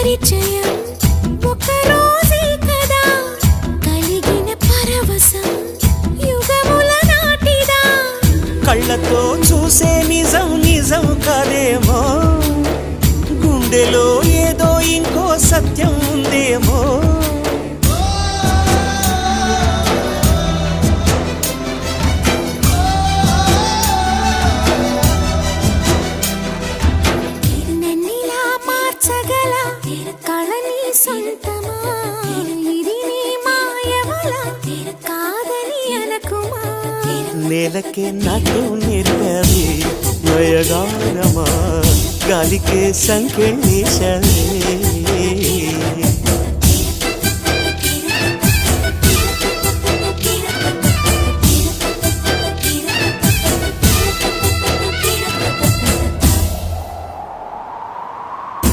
పరిచయం ఒక రోజే కదా కలిగిన పరవశం యుగముల నాటిదా కళ్ళతో చూసే నిజం నిజం కాదేమో గుండెలో ఏదో ఇంకో సత్యం ఉందేమో నన్నిలా మార్చగల కళని సొంతమా ఇది నీ మాయవల కాదని అనకుమా నేలకే నాటు నేర్పవి నయగానమా గాలికే సంకెళ్ళేశావే